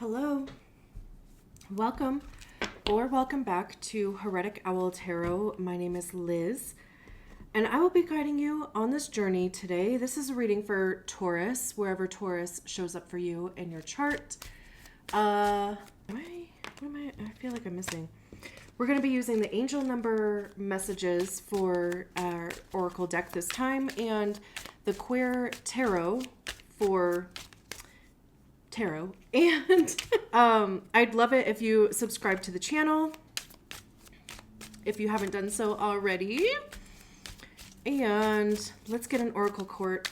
Hello, welcome or welcome back to Heretic Owl Tarot. My name is Liz, and I will be guiding you on this journey today. This is a reading for Taurus, wherever Taurus shows up for you in your chart. I feel like I'm missing. We're going to be using the angel number messages for our oracle deck this time, and the queer tarot for tarot. And I'd love it if you subscribe to the channel if you haven't done so already. And let's get an oracle card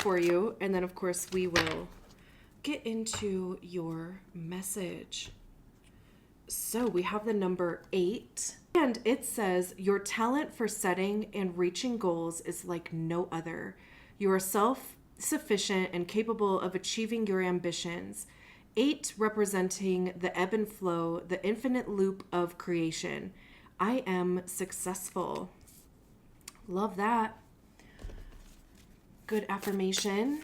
for you, and then of course we will get into your message. So we have the number 8, and it says, your talent for setting and reaching goals is like no other. You are self-sufficient and capable of achieving your ambitions. 8 representing the ebb and flow, the infinite loop of creation. I am successful. Love that. Good affirmation.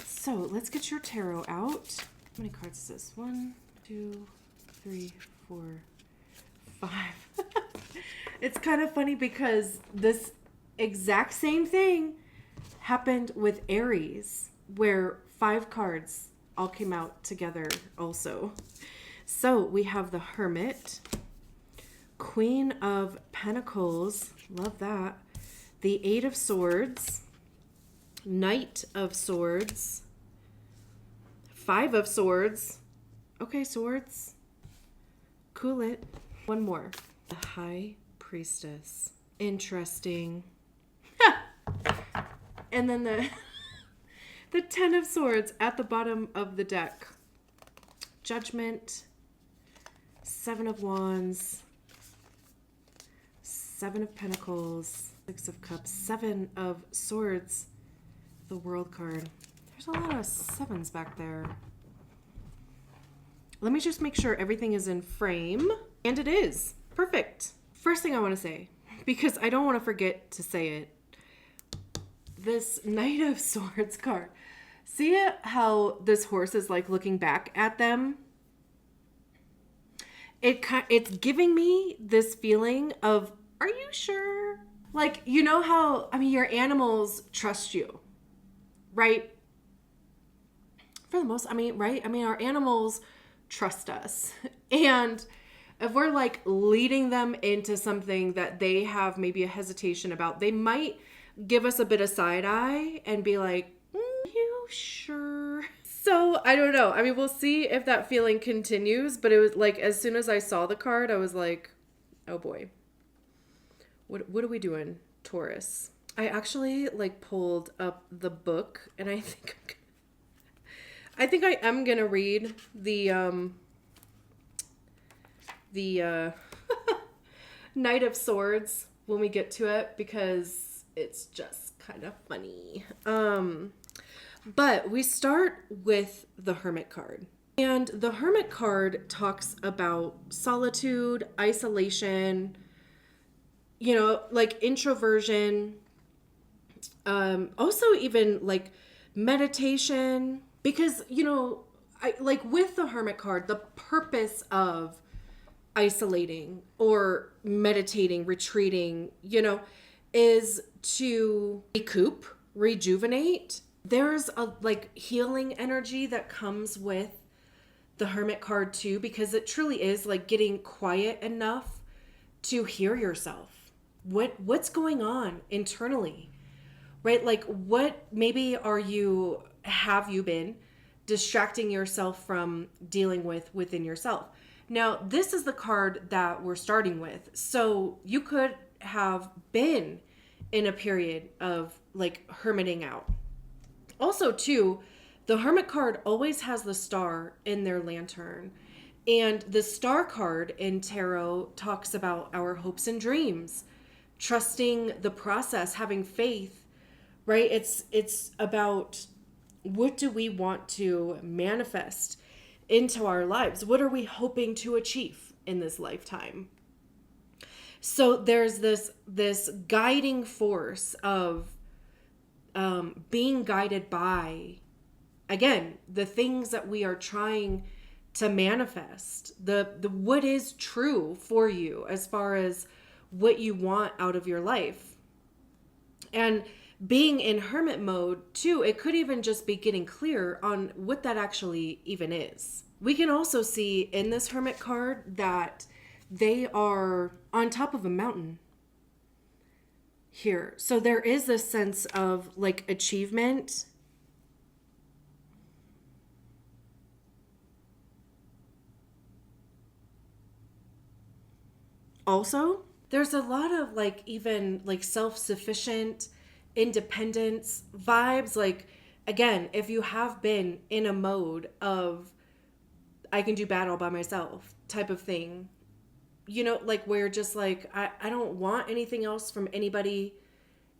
So let's get your tarot out. How many cards is this? 1, 2, 3, 4, 5. It's kind of funny because this exact same thing happened with Aries, where 5 cards all came out together also. So we have the Hermit, Queen of Pentacles, love that, the 8 of Swords, Knight of Swords, 5 of Swords, okay, Swords, cool it. One more, the High Priestess, interesting. And then the 10 of Swords at the bottom of the deck. Judgment, 7 of Wands, 7 of Pentacles, 6 of Cups, 7 of Swords, the World card. There's a lot of 7s back there. Let me just make sure everything is in frame. And it is. Perfect. First thing I want to say, because I don't want to forget to say it, this Knight of Swords card. See how this horse is like looking back at them? It's giving me this feeling of, are you sure? Like, you know how, your animals trust you, right? For the most, right? Our animals trust us. And if we're like leading them into something that they have maybe a hesitation about, they might give us a bit of side eye and be like, you sure? So I don't know. We'll see if that feeling continues, but it was like, as soon as I saw the card, I was like, oh boy, what are we doing, Taurus? I actually like pulled up the book, and I think I am gonna read the Knight of Swords when we get to it, because it's just kind of funny. But we start with the Hermit card. And the Hermit card talks about solitude, isolation, like introversion, also even like meditation. Because, I like with the Hermit card, the purpose of isolating or meditating, retreating, is to recoup, rejuvenate. There's a like healing energy that comes with the Hermit card too, because it truly is like getting quiet enough to hear yourself. What's going on internally, right? Like what maybe have you been distracting yourself from dealing with within yourself? Now, this is the card that we're starting with. So you could have been in a period of like hermiting out. Also, too, the Hermit card always has the star in their lantern. And the star card in tarot talks about our hopes and dreams, trusting the process, having faith, right? It's about, what do we want to manifest into our lives? What are we hoping to achieve in this lifetime? So there's this guiding force of being guided by again, the things that we are trying to manifest, the what is true for you as far as what you want out of your life. And being in hermit mode too, it could even just be getting clear on what that actually even is. We can also see in this hermit card that they are on top of a mountain here. So there is this sense of like achievement. Also, there's a lot of like even like self-sufficient independence vibes. Like, again, if you have been in a mode of I can do battle by myself type of thing, you know, like where just like I don't want anything else from anybody,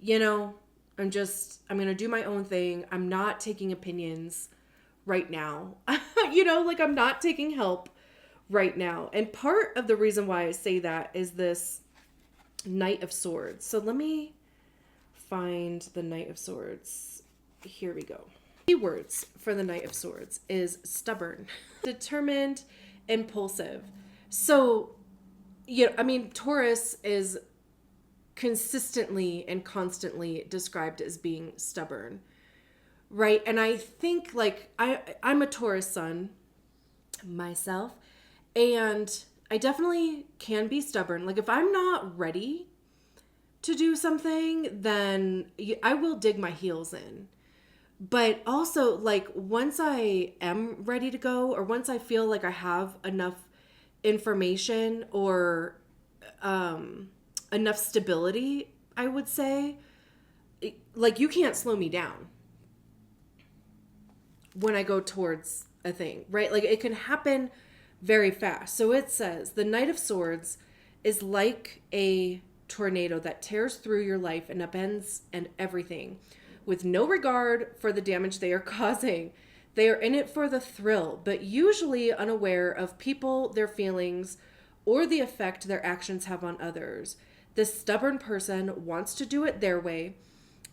you know, I'm going to do my own thing. I'm not taking opinions right now. You know, like I'm not taking help right now. And part of the reason why I say that is this Knight of Swords. So let me find the Knight of Swords. Here we go. Keywords for the Knight of Swords is stubborn, determined, impulsive. So, you know, I mean, Taurus is consistently and constantly described as being stubborn, right? And I think like I'm a Taurus sun myself, and I definitely can be stubborn. Like if I'm not ready to do something, then I will dig my heels in. But also like once I am ready to go, or once I feel like I have enough information or enough stability, I would say, like you can't slow me down when I go towards a thing, right? Like it can happen very fast. So it says the Knight of Swords is like a tornado that tears through your life and upends and everything with no regard for the damage they are causing. They are in it for the thrill, but usually unaware of people, their feelings, or the effect their actions have on others. This stubborn person wants to do it their way,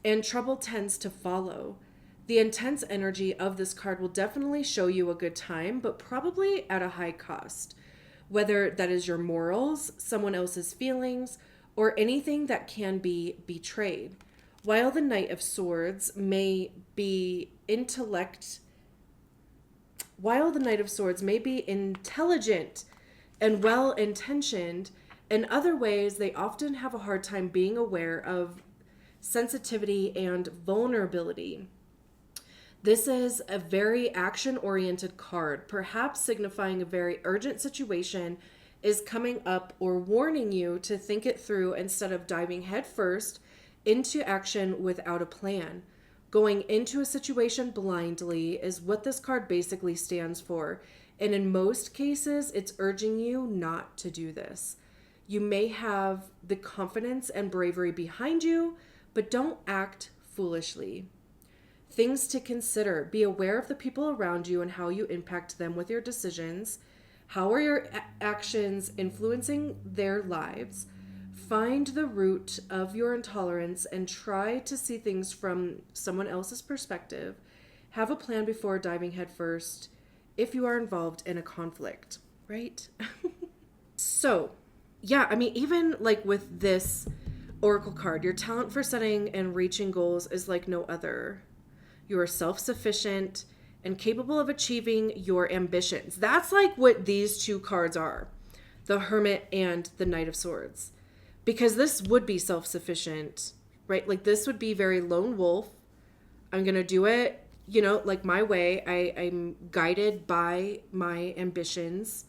and trouble tends to follow. The intense energy of this card will definitely show you a good time, but probably at a high cost. Whether that is your morals, someone else's feelings, or anything that can be betrayed. While the Knight of Swords may be intelligent and well-intentioned, in other ways they often have a hard time being aware of sensitivity and vulnerability. This is a very action-oriented card, perhaps signifying a very urgent situation is coming up or warning you to think it through instead of diving headfirst into action without a plan. Going into a situation blindly is what this card basically stands for, and in most cases, it's urging you not to do this. You may have the confidence and bravery behind you, but don't act foolishly. Things to consider. Be aware of the people around you and how you impact them with your decisions. How are your actions influencing their lives? Find the root of your intolerance and try to see things from someone else's perspective. Have a plan before diving headfirst if you are involved in a conflict, right? So, yeah, I mean, even like with this Oracle card, your talent for setting and reaching goals is like no other. You are self-sufficient and capable of achieving your ambitions. That's like what these two cards are, the Hermit and the Knight of Swords. Because this would be self-sufficient, right? Like this would be very lone wolf. I'm going to do it, you know, like my way. I'm guided by my ambitions.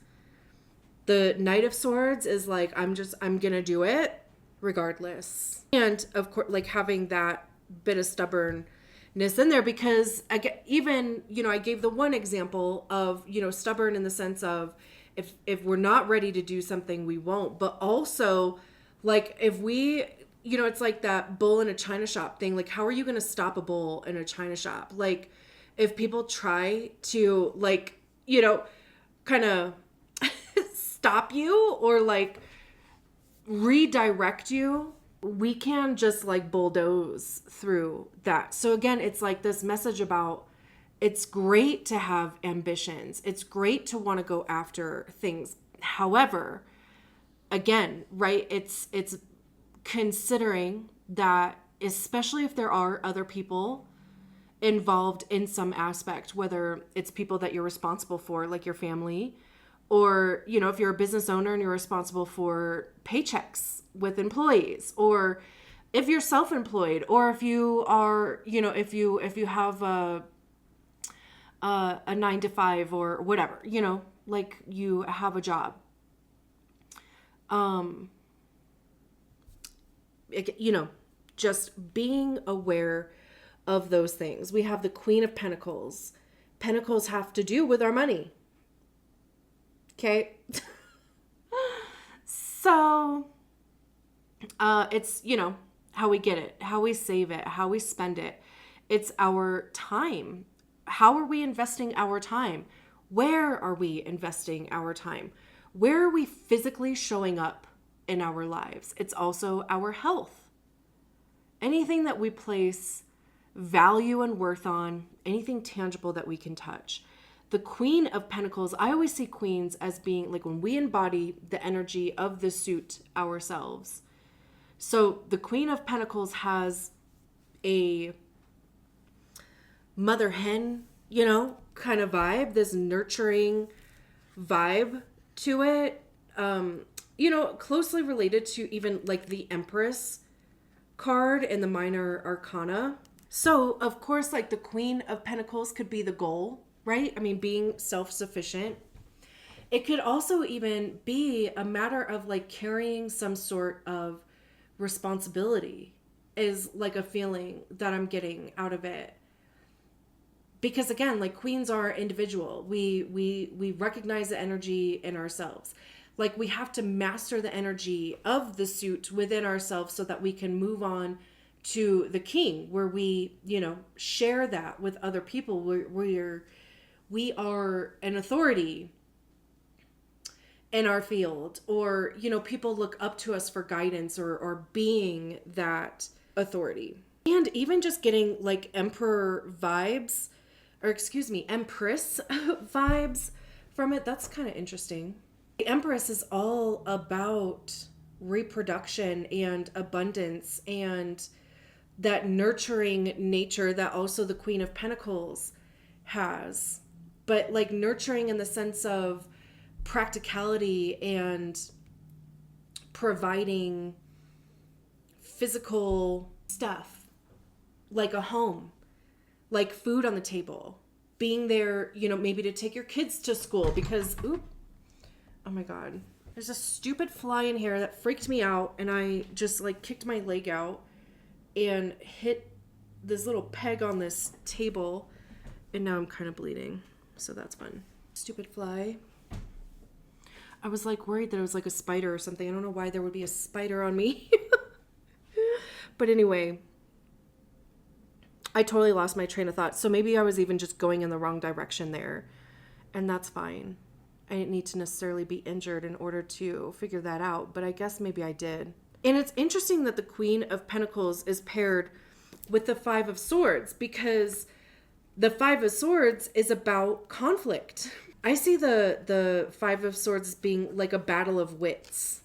The Knight of Swords is like, I'm going to do it regardless. And of course, like having that bit of stubbornness in there, because even, you know, I gave the one example of, you know, stubborn in the sense of if we're not ready to do something, we won't. But also, like if we, you know, it's like that bull in a china shop thing. Like, how are you going to stop a bull in a china shop? Like if people try to like, you know, kind of stop you or like redirect you, we can just like bulldoze through that. So again, it's like this message about it's great to have ambitions. It's great to want to go after things. However, again, right, it's considering that, especially if there are other people involved in some aspect, whether it's people that you're responsible for, like your family, or, you know, if you're a business owner and you're responsible for paychecks with employees, or if you're self-employed, or if you are, you know, if you have a 9 to 5 or whatever, you know, like you have a job. You know, just being aware of those things. We have the Queen of Pentacles. Pentacles have to do with our money. Okay. So, it's, you know, how we get it, how we save it, how we spend it. It's our time. How are we investing our time? Where are we investing our time? Where are we physically showing up in our lives? It's also our health. Anything that we place value and worth on, anything tangible that we can touch. The Queen of Pentacles, I always see queens as being like when we embody the energy of the suit ourselves. So the Queen of Pentacles has a mother hen, you know, kind of vibe, this nurturing vibe to it. You know, closely related to even like the Empress card in the Minor Arcana. So, of course, like the Queen of Pentacles could be the goal, right? I mean, being self-sufficient. It could also even be a matter of like carrying some sort of responsibility, is like a feeling that I'm getting out of it. Because again, like queens are individual. We recognize the energy in ourselves. Like we have to master the energy of the suit within ourselves so that we can move on to the king, where we, you know, share that with other people. We are an authority in our field, or, you know, people look up to us for guidance or being that authority. And even just getting like emperor vibes, or excuse me, empress vibes from it. That's kind of interesting. The Empress is all about reproduction and abundance and that nurturing nature that also the Queen of Pentacles has. But like nurturing in the sense of practicality and providing physical stuff, like a home, like food on the table, being there, you know, maybe to take your kids to school because, oh my God, there's a stupid fly in here that freaked me out, and I just like kicked my leg out and hit this little peg on this table, and now I'm kind of bleeding, so that's fun. Stupid fly. I was like worried that it was like a spider or something. I don't know why there would be a spider on me. But anyway, I totally lost my train of thought. So maybe I was even just going in the wrong direction there, and that's fine. I didn't need to necessarily be injured in order to figure that out, but I guess maybe I did. And it's interesting that the Queen of Pentacles is paired with the Five of Swords, because the Five of Swords is about conflict. I see the Five of Swords as being like a battle of wits.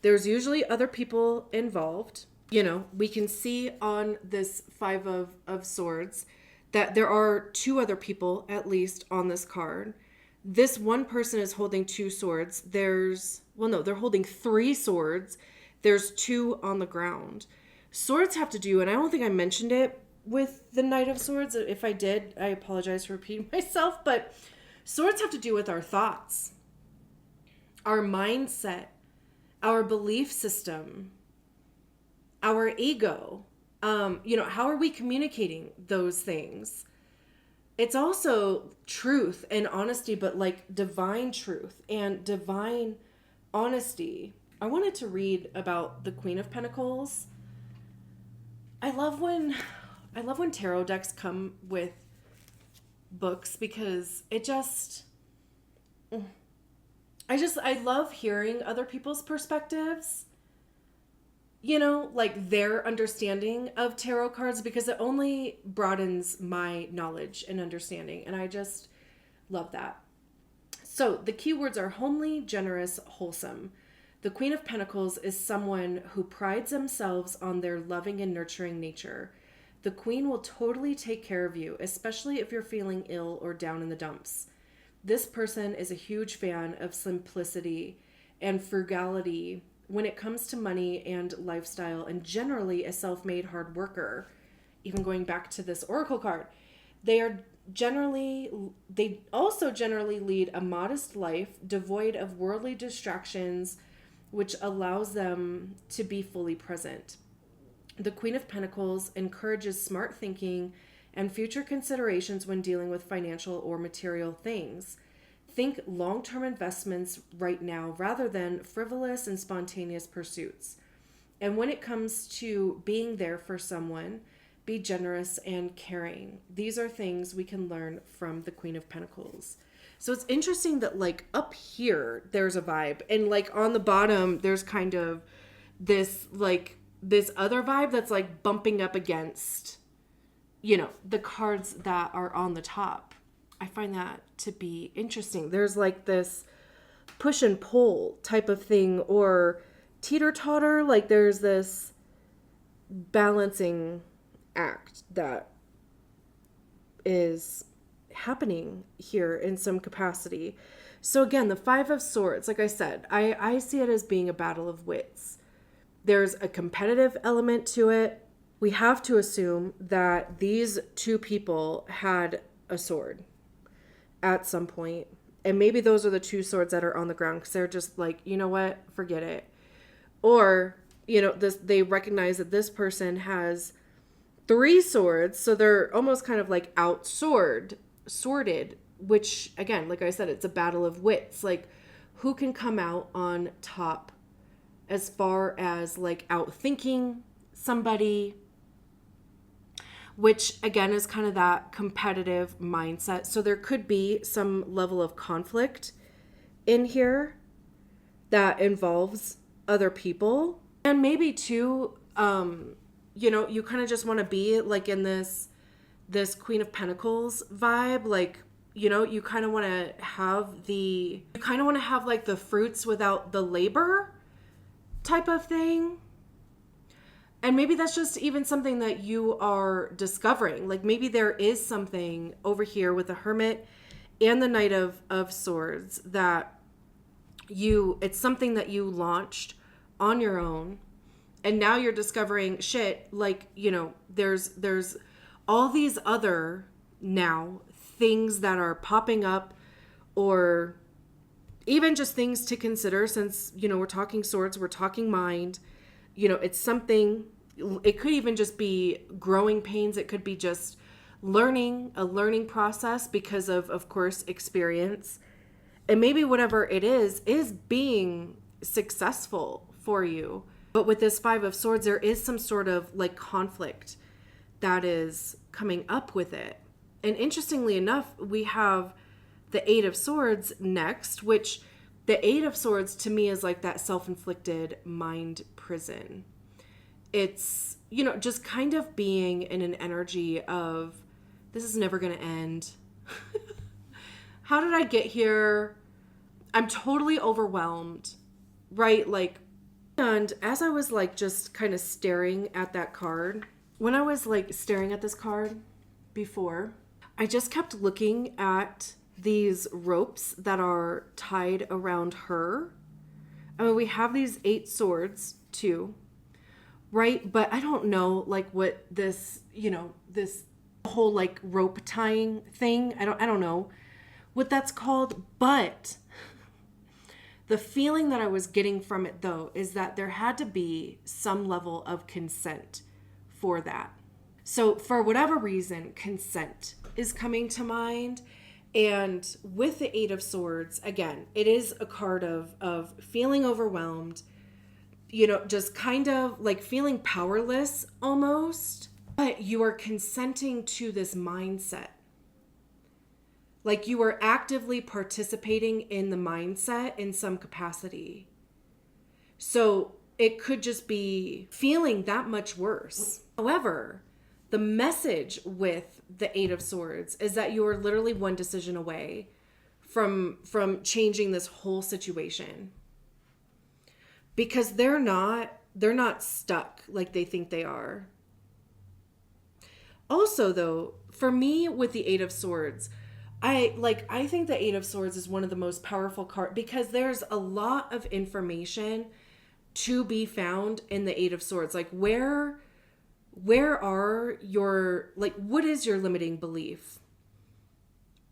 There's usually other people involved. You know, we can see on this Five of Swords that there are two other people at least on this card. This one person is holding two swords. They're holding three swords. There's two on the ground. Swords have to do, and I don't think I mentioned it with the Knight of Swords. If I did, I apologize for repeating myself, but swords have to do with our thoughts, our mindset, our belief system, our ego. You know, how are we communicating those things? It's also truth and honesty, but like divine truth and divine honesty. I wanted to read about the Queen of Pentacles. I love when tarot decks come with books, because I love hearing other people's perspectives. like their understanding of tarot cards, because it only broadens my knowledge and understanding. And I just love that. So the keywords are homely, generous, wholesome. The Queen of Pentacles is someone who prides themselves on their loving and nurturing nature. The Queen will totally take care of you, especially if you're feeling ill or down in the dumps. This person is a huge fan of simplicity and frugality when it comes to money and lifestyle, and generally a self-made hard worker. Even going back to this oracle card, they also generally lead a modest life devoid of worldly distractions, which allows them to be fully present. The Queen of Pentacles encourages smart thinking and future considerations when dealing with financial or material things. Think long-term investments right now rather than frivolous and spontaneous pursuits. And when it comes to being there for someone, be generous and caring. These are things we can learn from the Queen of Pentacles. So it's interesting that like up here, there's a vibe, and like on the bottom, there's kind of this other vibe that's like bumping up against, the cards that are on the top. I find that to be interesting. There's like this push and pull type of thing, or teeter-totter, like there's this balancing act that is happening here in some capacity. So again, the Five of Swords, like I said, I see it as being a battle of wits. There's a competitive element to it. We have to assume that these two people had a sword at some point. And maybe those are the two swords that are on the ground because they're just like, you know what, forget it. Or, they recognize that this person has 3 swords. So they're almost kind of like sorted, which again, like I said, it's a battle of wits. Like who can come out on top as far as like outthinking somebody, which again is kind of that competitive mindset. So there could be some level of conflict in here that involves other people. And maybe too, you kind of just want to be like in this Queen of Pentacles vibe. Like, you kind of want to have like the fruits without the labor type of thing. And maybe that's just even something that you are discovering. Like maybe there is something over here with the Hermit and the Knight of Swords that it's something that you launched on your own. And now you're discovering shit, like, there's all these other now things that are popping up, or even just things to consider since, we're talking swords, we're talking mind. It's something, it could even just be growing pains. It could be just a learning process because of course, experience. And maybe whatever it is being successful for you. But with this Five of Swords, there is some sort of like conflict that is coming up with it. And interestingly enough, we have the Eight of Swords next, which the Eight of Swords to me is like that self-inflicted mind prison. It's, just kind of being in an energy of, this is never going to end. How did I get here? I'm totally overwhelmed, right? Like, and as I was like just kind of staring at that card, when I was like staring at this card before, I just kept looking at these ropes that are tied around her. I mean, we have these 8 swords too, right? But I don't know like what this, this whole like rope tying thing, I don't know what that's called, but the feeling that I was getting from it, though, is that there had to be some level of consent for that. So for whatever reason, consent is coming to mind. And with the Eight of Swords, again, it is a card of feeling overwhelmed, just kind of like feeling powerless almost. But you are consenting to this mindset. Like you are actively participating in the mindset in some capacity. So it could just be feeling that much worse. However, the message with the Eight of Swords is that you are literally one decision away from changing this whole situation. Because they're not stuck like they think they are. Also, though, for me with the Eight of Swords, I think the Eight of Swords is one of the most powerful cards because there's a lot of information to be found in the Eight of Swords. Like where are your, like, what is your limiting belief?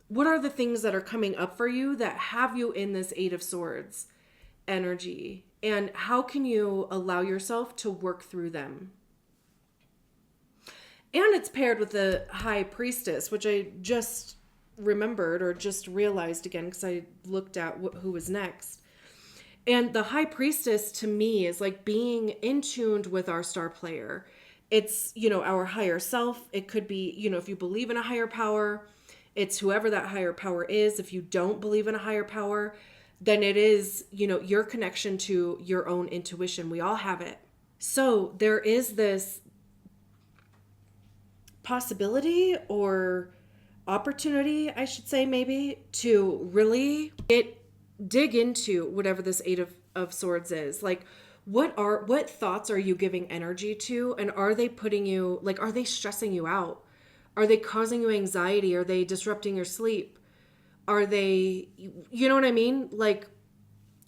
What are the things that are coming up for you that have you in this Eight of Swords energy? And how can you allow yourself to work through them? And it's paired with the High Priestess, which I just remembered or just realized again because I looked at who was next. And the High Priestess to me is like being in tuned with our star player. It's, our higher self. It could be, if you believe in a higher power, it's whoever that higher power is. If you don't believe in a higher power, then it is, your connection to your own intuition. We all have it. So there is this possibility or opportunity, I should say, maybe, to really dig into whatever this Eight of Swords is. Like, what thoughts are you giving energy to? And are they putting you, like, are they stressing you out? Are they causing you anxiety? Are they disrupting your sleep? Are they, you know what I mean? Like,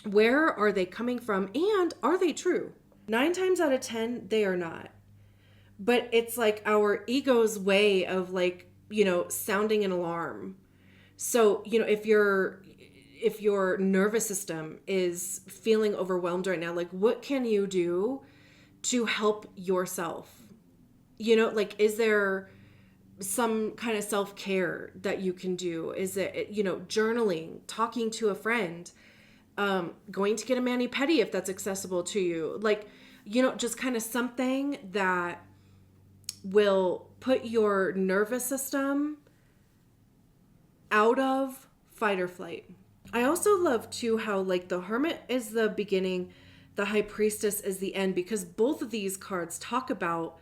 where are they coming from? And are they true? 9 times out of 10, they are not. But it's like our ego's way of like, sounding an alarm. So, if your nervous system is feeling overwhelmed right now, like what can you do to help yourself? Like, is there some kind of self-care that you can do? Is it, journaling, talking to a friend, going to get a mani-pedi if that's accessible to you? Like, just kind of something that will put your nervous system out of fight or flight. I also love too how like the Hermit is the beginning, the High Priestess is the end, because both of these cards talk about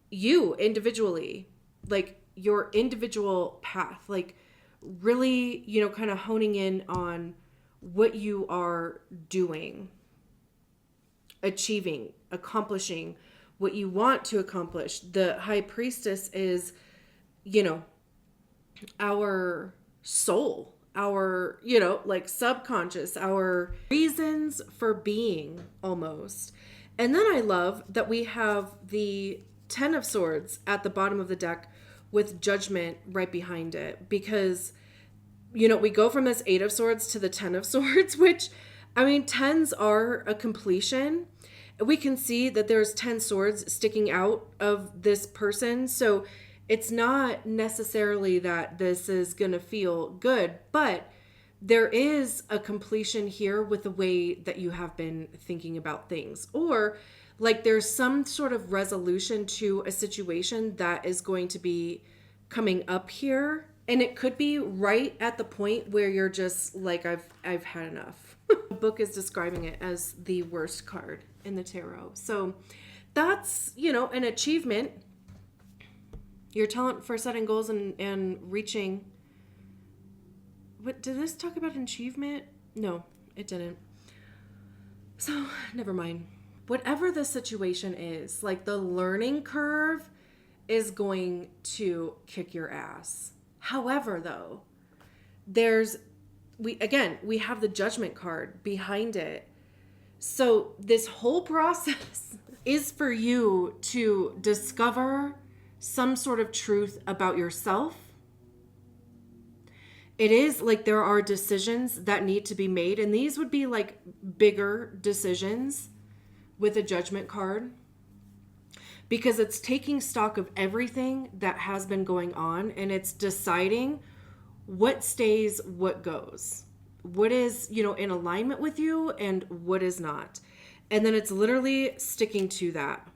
you individually, like your individual path, like really, kind of honing in on what you are doing, achieving, accomplishing what you want to accomplish. The High Priestess is, our soul, our, like subconscious, our reasons for being almost. And then I love that we have the Ten of Swords at the bottom of the deck with Judgment right behind it, because, we go from this Eight of Swords to the Ten of Swords, which, I mean, tens are a completion. We can see that there's 10 swords sticking out of this person. So it's not necessarily that this is going to feel good, but there is a completion here with the way that you have been thinking about things. Or like there's some sort of resolution to a situation that is going to be coming up here. And it could be right at the point where you're just like, I've had enough. The book is describing it as the worst card in the tarot. So that's, an achievement. Your talent for setting goals and reaching. What did this talk about? Achievement? No, it didn't. So never mind. Whatever the situation is, like the learning curve is going to kick your ass. However, though, we have the Judgment card behind it. So this whole process is for you to discover some sort of truth about yourself. It is like there are decisions that need to be made, and these would be like bigger decisions with a Judgment card, because it's taking stock of everything that has been going on, and it's deciding what stays, what goes, what is, in alignment with you and what is not. And then it's literally sticking to that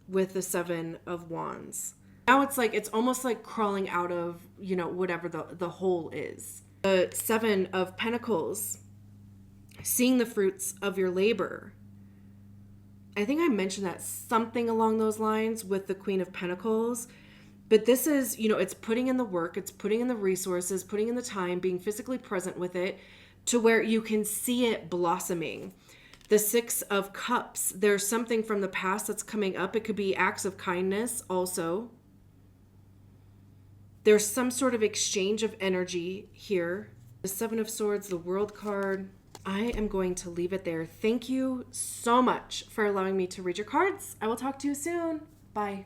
with the Seven of Wands. Now it's almost like crawling out of, whatever the hole is. The Seven of Pentacles, seeing the fruits of your labor. I think I mentioned that something along those lines with the Queen of Pentacles. But this is, it's putting in the work, it's putting in the resources, putting in the time, being physically present with it to where you can see it blossoming. The Six of Cups, there's something from the past that's coming up. It could be acts of kindness also. There's some sort of exchange of energy here. The Seven of Swords, the World card. I am going to leave it there. Thank you so much for allowing me to read your cards. I will talk to you soon. Bye.